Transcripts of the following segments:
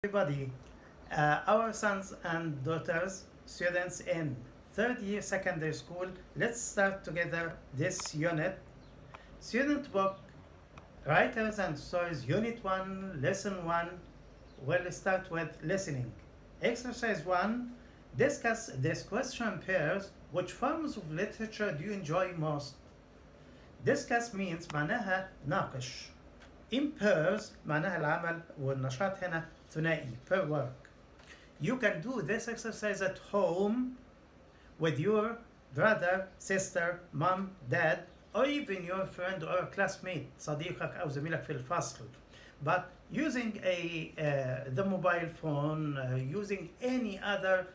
everybody. Our sons and daughters, students in third year secondary school, let's start together this unit. Student book, Writers and Stories, Unit 1, Lesson 1. We'll start with listening. Exercise 1. Discuss this question pairs. Which forms of literature do you enjoy most? Discuss means معناها ناقش. In pairs معناها العمل والنشاط هنا ثنائي per work. You can do this exercise at home with your brother, sister, mom, dad, or even your friend or classmate, صديقك أو زميلك في الفصل. But using the mobile phone, using any other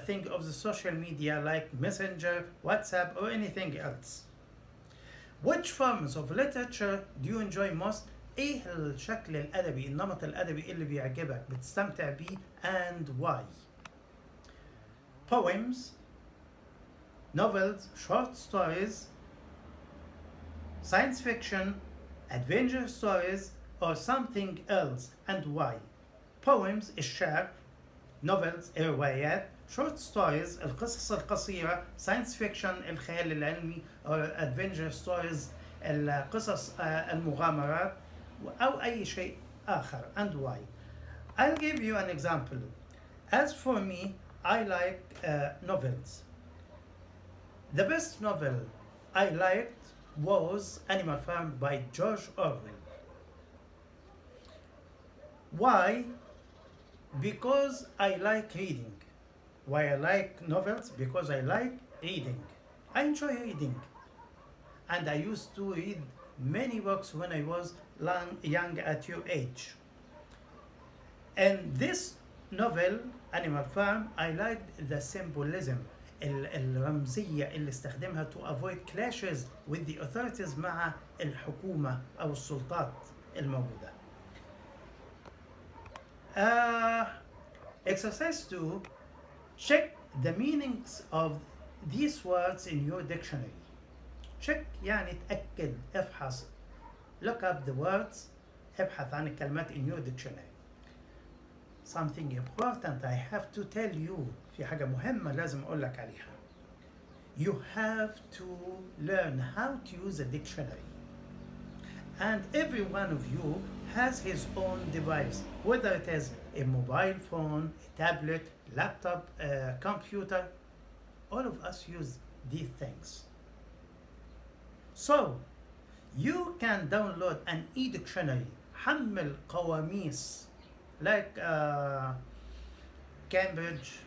thing of the social media like Messenger, WhatsApp, or anything else. Which forms of literature do you enjoy most? ايه الشكل الادبي النمط الادبي اللي بيعجبك بتستمتع بيه and why? Poems, novels, short stories, science fiction, adventure stories, or something else and why? Poems الشعر, novels الروايات, short stories القصص القصيرة, science fiction الخيال العلمي or adventure stories القصص المغامرات أو أي شيء آخر and why. I'll give you an example. As for me, I like novels. The best novel I liked was Animal Farm by George Orwell. Why? Because I like reading. Why I like novels? Because I like reading. I enjoy reading. And I used to read many books when I was young at your age. And this novel, Animal Farm, I liked the symbolism, الرمزية اللي استخدمها to avoid clashes with the authorities مع الحكومة أو السلطات الموجودة. Exercise 2. Check the meanings of these words in your dictionary. Check يعني تأكد افحص. Look up the words. ابحث عن الكلمات in your dictionary. Something important I have to tell you. في حاجة مهمة لازم أقول لك عليها. You have to learn how to use a dictionary. And every one of you has his own device, whether it is a mobile phone, a tablet, laptop, a computer. All of us use these things. So, you can download an e-dictionary, حمل قواميس like Cambridge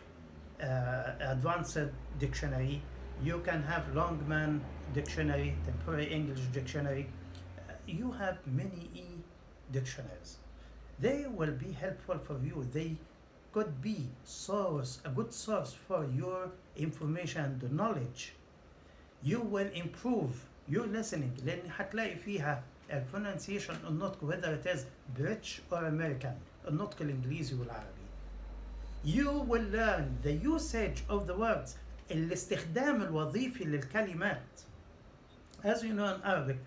Advanced Dictionary. You can have Longman Dictionary, Temporary English Dictionary. You have many e-dictionaries. They will be helpful for you. They could be a good source for your information and knowledge. You will improve your listening لأن هتلاقي فيها pronunciation النطق whether it is British or American النطق الإنجليزي والعربي. You will learn the usage of the words الاستخدام الوظيفي للكلمات. As you know in Arabic,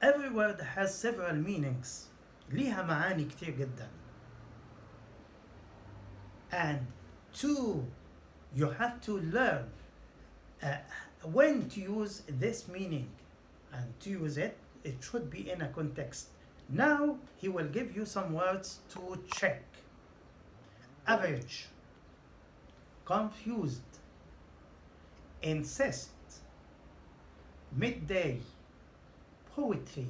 every word has several meanings. ليها معاني كتير جدا. And you have to learn when to use this meaning, and to use it should be in a context. Now he will give you some words to check. Average, confused, insist, midday, poetry,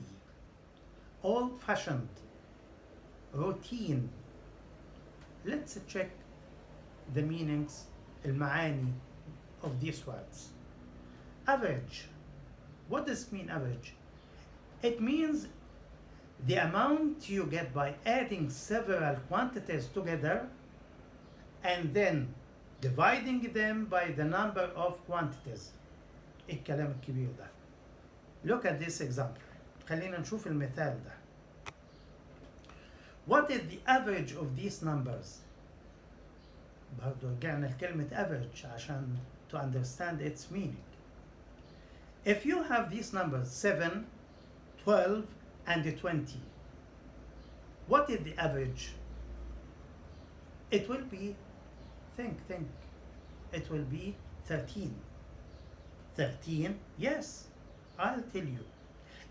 old-fashioned, routine. Let's check the meanings, المعاني of these words. Average. What does it mean, average? It means the amount you get by adding several quantities together and then dividing them by the number of quantities. إيه الكلام الكبير ده؟ Look at this example. خلينا نشوف المثال ده. What is the average of these numbers? برضو رجعنا لكلمة average عشان to understand its meaning. If you have these numbers 7, 12, and 20, what is the average? It will be, think. It will be 13. 13, yes, I'll tell you.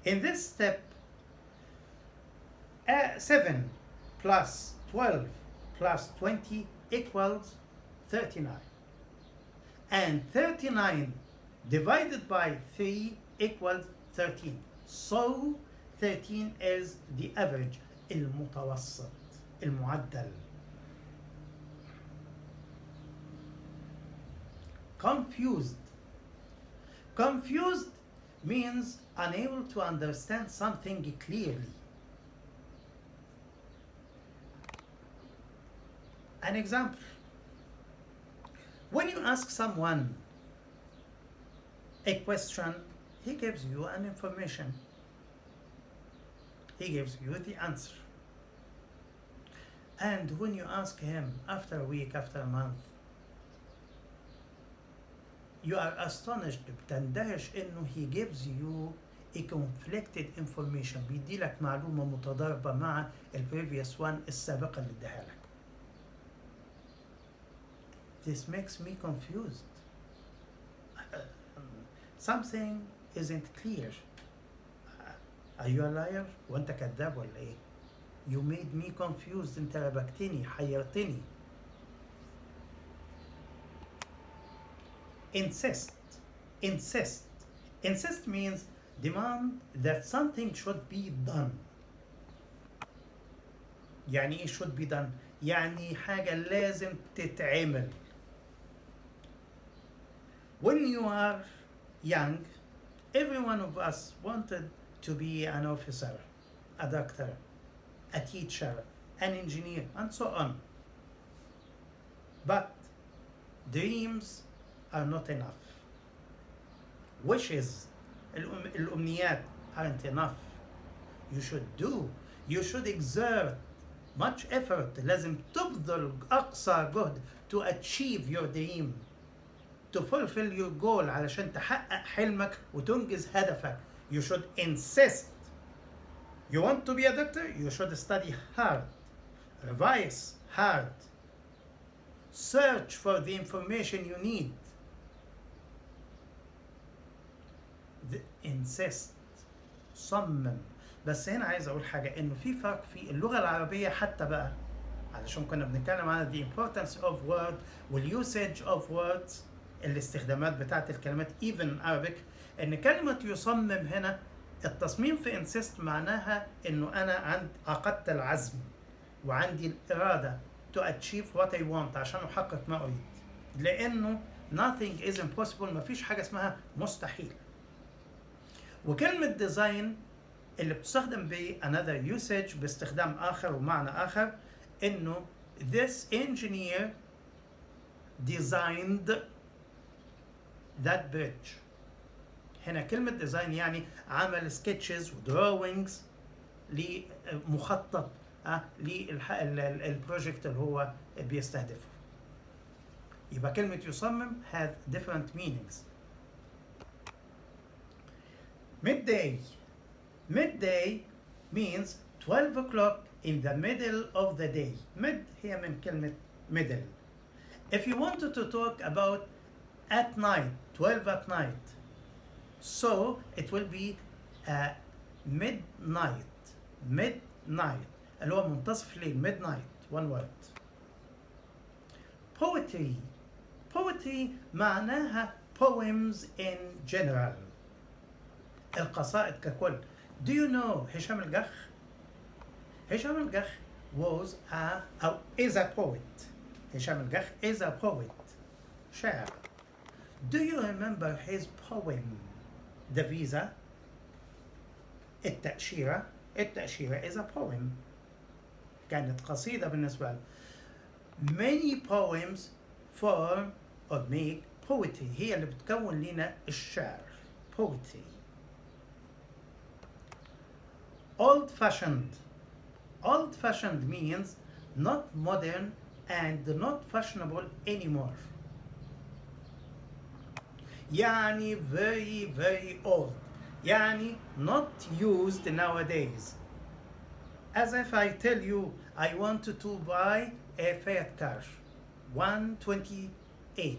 In this step, 7 plus 12 plus 20 equals 39. And 39 divided by 3 equals 13. So 13 is the average, المتوسط, المعدل. Confused means unable to understand something clearly. An example. When you ask someone a question, he gives you an information. He gives you the answer. And when you ask him after a week, after a month, you are astonished, بتندهش إنه he gives you a conflicted information. بيدي لك معلومة متضاربة مع previous one السابقة اللي اداها لك. This makes me confused. Something isn't clear. Are you a liar? وأنت كذاب ولا إيه؟ You made me confused. أنت ربكتني، حيرتني. Insist means demand that something should be done. يعني إيه should be done؟ يعني حاجة لازم تتعمل. When you are young, every one of us wanted to be an officer, a doctor, a teacher, an engineer, and so on. But dreams are not enough. Wishes, الأمنيات, aren't enough. You should exert much effort. لازم تبذل أقصى جهد to achieve your dream, to fulfill your goal, علشان تحقق حلمك وتنجز هدفك. You should insist. You want to be a doctor? You should study hard, revise hard, search for the information you need. Insist, صمم. بس هنا عايز أقول حاجة، إنه في فرق في اللغة العربية حتى بقى، علشان كنا بنتكلم عن the importance of word والusage of words، الاستخدامات بتاعت الكلمات even Arabic. إن كلمة يصمم هنا، التصميم في insist معناها إنه أنا عقدت العزم وعندي الإرادة to achieve what I want، عشان أحقق ما أريد. لأنه nothing is impossible، مفيش حاجة اسمها مستحيل. وكلمة design اللي بتستخدم ب another usage باستخدام آخر ومعنى آخر، إنه this engineer designed that bridge. هنا كلمة design يعني عمل sketches و drawings لمخطط للبروجكت اللي هو بيستهدفه. يبقى كلمة يصمم have different meanings. Midday means 12 o'clock in the middle of the day. Mid هي من كلمة middle. If you wanted to talk about at night, 12 at night, so it will be midnight. اللي هو منتصف الليل, midnight, one word. Poetry معناها poems in general, القصائد ككل. Do you know هشام الجح? هشام الجح is a poet. هشام الجح is a poet, شاعر. Do you remember his poem, The Visa? التأشيرة is a poem. كانت قصيدة بالنسبة له. Many poems form or make poetry. هي اللي بتكون لنا الشعر. Poetry. Old-fashioned means not modern and not fashionable anymore. يعني very very old. يعني not used nowadays. As if I tell you I want to buy a Fiat car 128.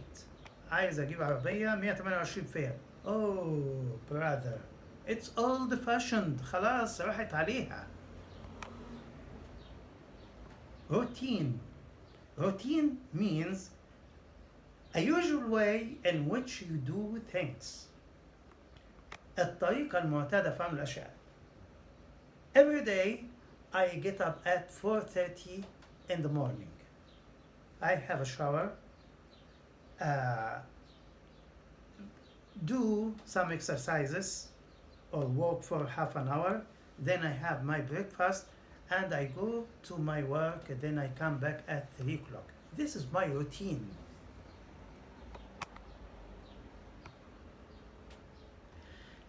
عايز اجيب عربية 128 فيات. Oh brother, it's old fashioned. خلاص راحت عليها. Routine. Routine means a usual way in which you do things. الطريقة المعتادة في عمل الأشياء. Every day I get up at 4:30 in the morning. I have a shower, do some exercises or walk for half an hour. Then I have my breakfast and I go to my work. Then I come back at 3 o'clock. This is my routine.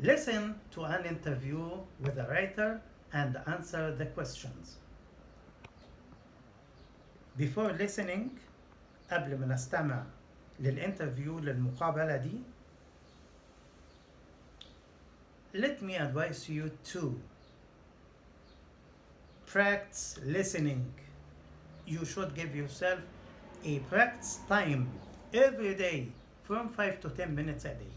Listen to an interview with a writer and answer the questions. Before listening, قبل ما نستمع للانترفيو للمقابلة دي, let me advise you to practice listening. You should give yourself a practice time every day from 5 to 10 minutes a day.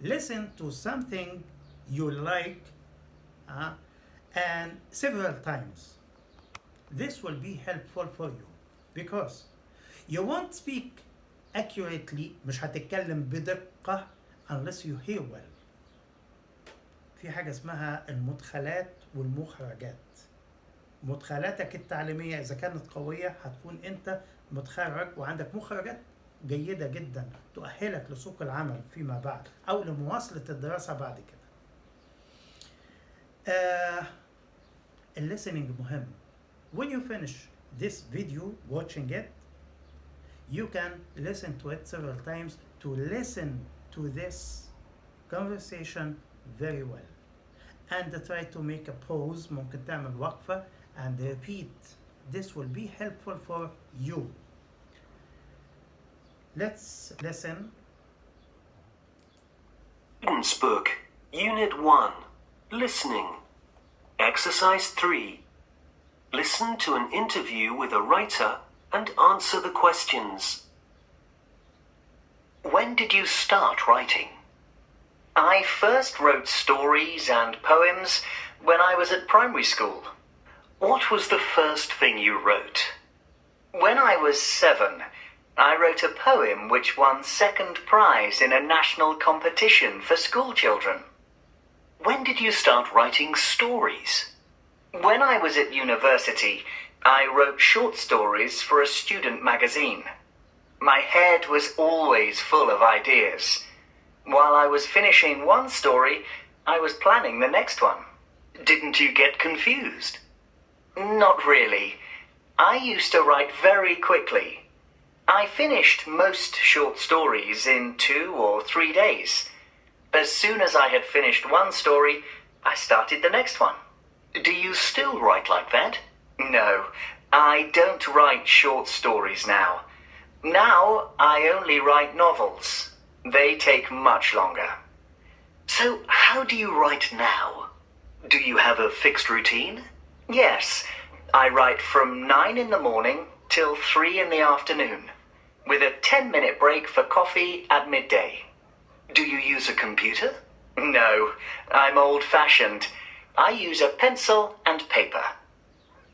Listen to something you like and several times. This will be helpful for you because you won't speak accurately. مش هتتكلم بدقة unless you hear well. في حاجة اسمها المدخلات والمخرجات. مدخلاتك التعليمية إذا كانت قوية هتكون أنت متخرج وعندك مخرجات جيدة جدا تؤهلك لسوق العمل فيما بعد أو لمواصلة الدراسة بعد كده. listening مهم. When you finish this video watching it, you can listen to it several times to listen to this conversation very well. And try to make a pause. ممكن تعمل وقفة and repeat. This will be helpful for you. Let's listen. Student's Book, Unit 1, Listening. Exercise 3. Listen to an interview with a writer and answer the questions. When did you start writing? I first wrote stories and poems when I was at primary school. What was the first thing you wrote? When I was 7, I wrote a poem which won second prize in a national competition for school children. When did you start writing stories? When I was at university, I wrote short stories for a student magazine. My head was always full of ideas. While I was finishing one story, I was planning the next one. Didn't you get confused? Not really. I used to write very quickly. I finished most short stories in 2 or 3 days. As soon as I had finished one story, I started the next one. Do you still write like that? No, I don't write short stories now. Now I only write novels. They take much longer. So how do you write now? Do you have a fixed routine? Yes, I write from 9 in the morning till 3 in the afternoon, with a 10-minute break for coffee at midday. Do you use a computer? No, I'm old-fashioned. I use a pencil and paper.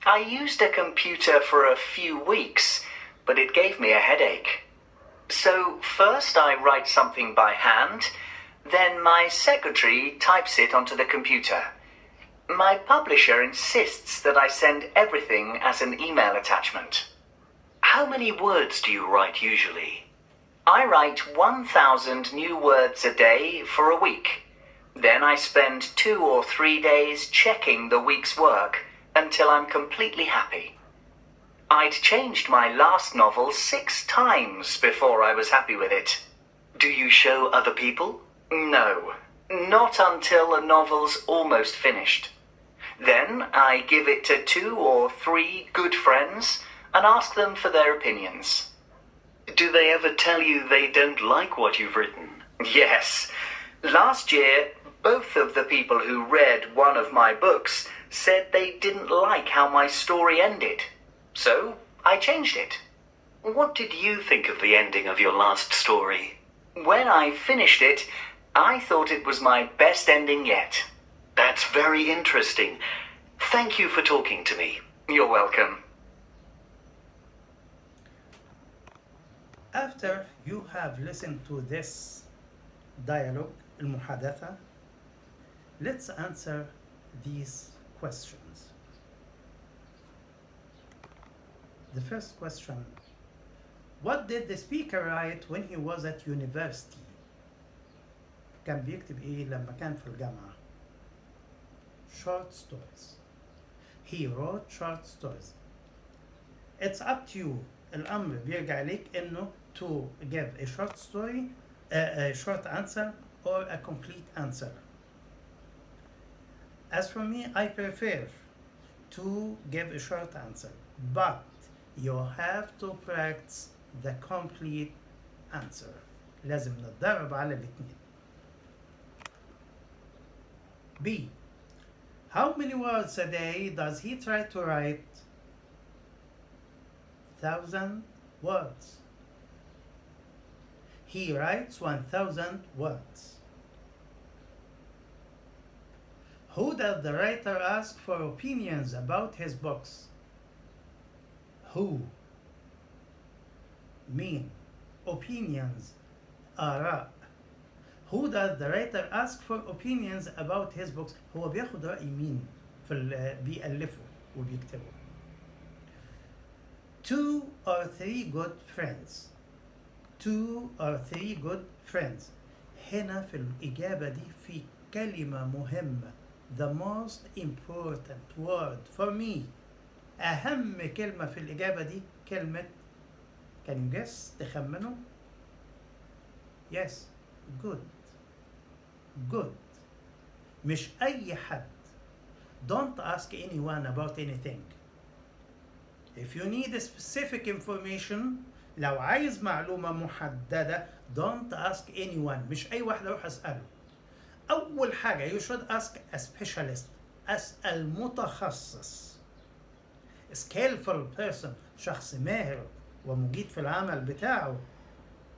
I used a computer for a few weeks, but it gave me a headache. So first I write something by hand, then my secretary types it onto the computer. My publisher insists that I send everything as an email attachment. How many words do you write usually? I write 1,000 new words a day for a week. Then I spend 2 or 3 days checking the week's work until I'm completely happy. I'd changed my last novel 6 times before I was happy with it. Do you show other people? No, not until a novel's almost finished. Then I give it to 2 or 3 good friends and ask them for their opinions. Do they ever tell you they don't like what you've written? Yes. Last year, both of the people who read one of my books said they didn't like how my story ended. So I changed it. What did you think of the ending of your last story? When I finished it, I thought it was my best ending yet. That's very interesting. Thank you for talking to me. You're welcome. After you have listened to this dialogue, المحادثة, let's answer these questions. The first question: what did the speaker write when he was at university? كان بيكتب إيه لما كان في الجامعة؟ Short stories. He wrote short stories. It's up to you. الأمر بيرجع ليك إنه to give a short story, a short answer, or a complete answer. As for me, I prefer to give a short answer, but you have to practice the complete answer. لازم نتدرب على الاثنين. B. How many words a day does he try to write? 1,000 words. He writes 1,000 words. Who does the writer ask for opinions about his books? Who? مين. Opinions. آراء. Who does the writer ask for opinions about his books? هو بياخد رأي مين بيألفه وبيكتبه. 2 or 3 good friends. 2 or 3 good friends. هنا في الإجابة دي في كلمة مهمة. The most important word for me. أهم كلمة في الإجابة دي كلمة can you guess؟ تخمنوا؟ Yes. Good. Good. مش أي حد. Don't ask anyone about anything. If you need a specific information, لو عايز معلومة محددة, don't ask anyone. مش أي واحد أروح أسأله. أول حاجة you should ask a specialist. أسأل متخصص. Skillful person. شخص ماهر ومجيد في العمل بتاعه.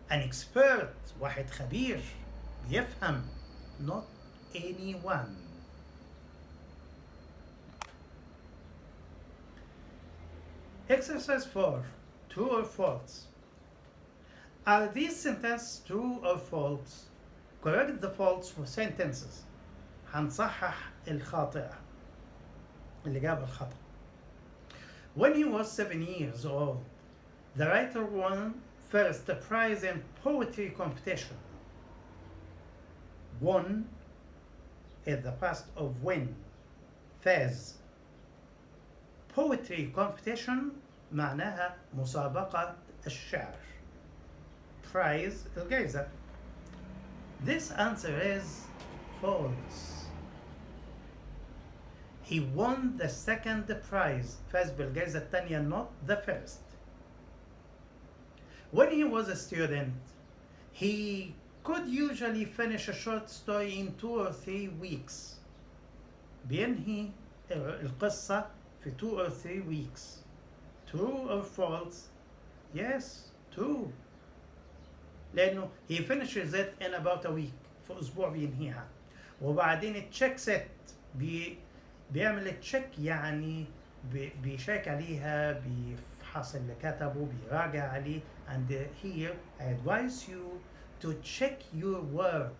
An expert. واحد خبير بيفهم. Not anyone. Exercise 4. True or false? Are these sentences true or false? Correct the false sentences. هنصحح الخاطئة. الإجابة الخطأ. When he was 7 years old, the writer won first prize in poetry competition. Won is the past of win. فاز. Poetry competition معناها مسابقة الشعر. Prize الجائزة. This answer is false. He won the second prize. فاز بالجائزة الثانية, not the first. When he was a student, he could usually finish a short story in 2 or 3 weeks. بينهي القصة في 2 or 3 weeks. True or false? Yes, true. لأنه he finishes it in about a week. في أسبوع بينهيها. وبعدين checks it. بيعمل تشيك يعني بيشيك عليها, بيفحص اللي كتبه, بيراجع عليه. And here I advise you to check your work.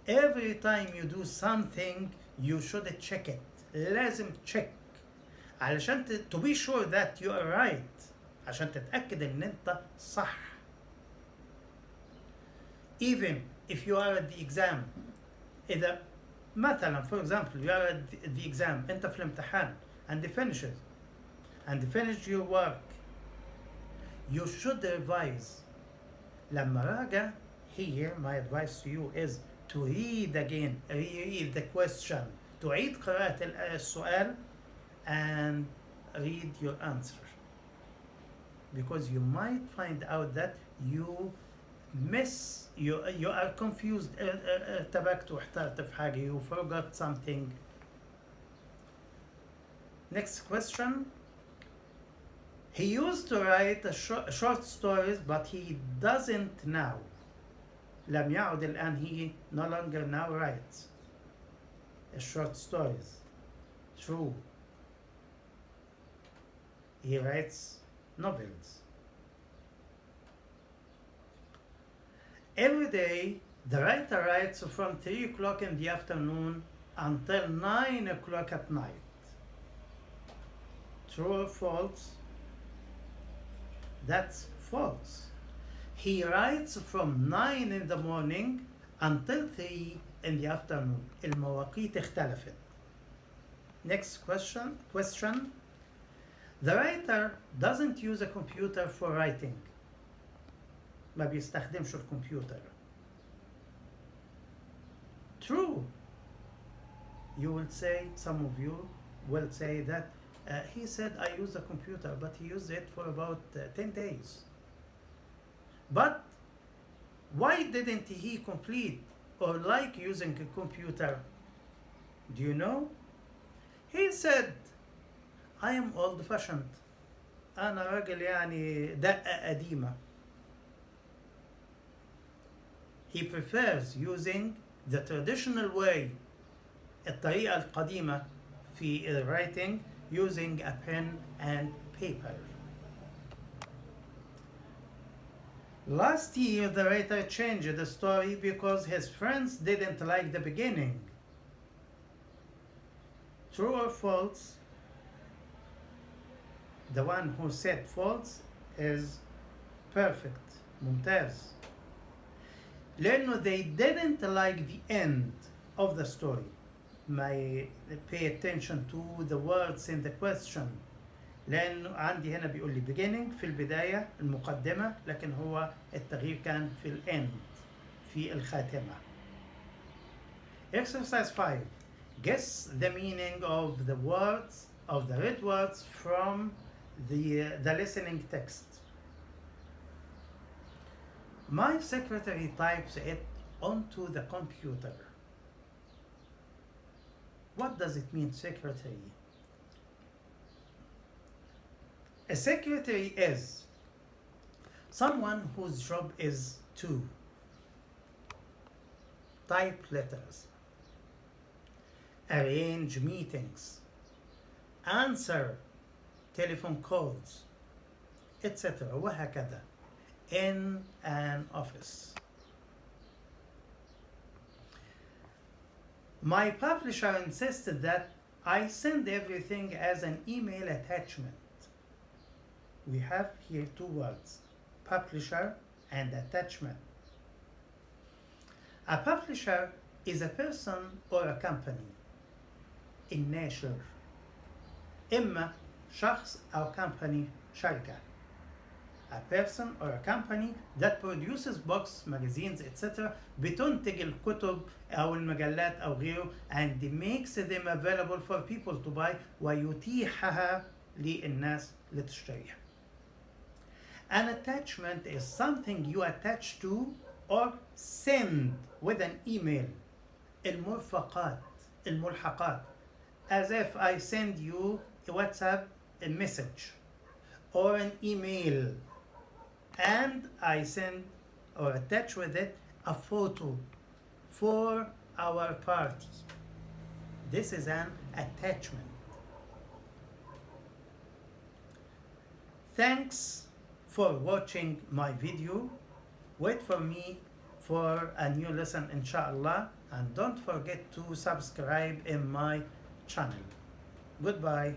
Every time you do something, you should check it. لازم check. علشان to be sure that you are right. عشان تتأكد ان انت صح. Even if you are at the exam. إذا مثلا for example you are at the exam, انت في الامتحان and finish your work, you should revise. لما راجع, here my advice to you is to read again, read the question, تعيد قراءة السؤال and read your answer, because you might find out that you are confused, ارتبكت واحترت في حاجة, you forgot something. Next question. He used to write short stories, but he doesn't now. لم يعد الآن. He no longer now writes short stories. True. He writes novels. Every day, the writer writes from 3 o'clock in the afternoon until 9 o'clock at night. True or false? That's false. He writes from 9 in the morning until 3 in the afternoon. المواقيت اختلفت. Next question. The writer doesn't use a computer for writing. ما بيستخدمش الكمبيوتر. True. You will say, some of you will say that he said I use a computer, but he used it for about 10 days. But why didn't he complete or like using a computer? Do you know? He said, I am old-fashioned. أنا راجل يعني دقة قديمة. He prefers using the traditional way, الطريقة القديمة في writing, using a pen and paper. Last year, the writer changed the story because his friends didn't like the beginning. True or false? The one who said false is perfect. ممتاز. لأنه they didn't like the end of the story. My pay attention to the words in the question. لأنه عندي هنا بيقول لي beginning في البداية المقدمة، لكن هو التغيير كان في الend في الخاتمة. Exercise 5. Guess the meaning of the words, of the read words from the listening text. My secretary types it onto the computer. What does it mean, secretary? A secretary is someone whose job is to type letters, arrange meetings, answer telephone calls, etc. وهكذا in an office. My publisher insisted that I send everything as an email attachment. We have here two words, publisher and attachment. A publisher is a person or a company. الناشر إما شخص أو company شركة. A person or a company that produces books, magazines, etc. بتنتج الكتب أو المجلات أو غيره and makes them available for people to buy ويتيحها للناس لتشتريها. An attachment is something you attach to or send with an email. المرفقات, الملحقات. As if I send you a WhatsApp a message or an email and I send or attach with it a photo for our party. This is an attachment. Thanks for watching my video. Wait for me for a new lesson, inshallah, and don't forget to subscribe in my channel. Goodbye.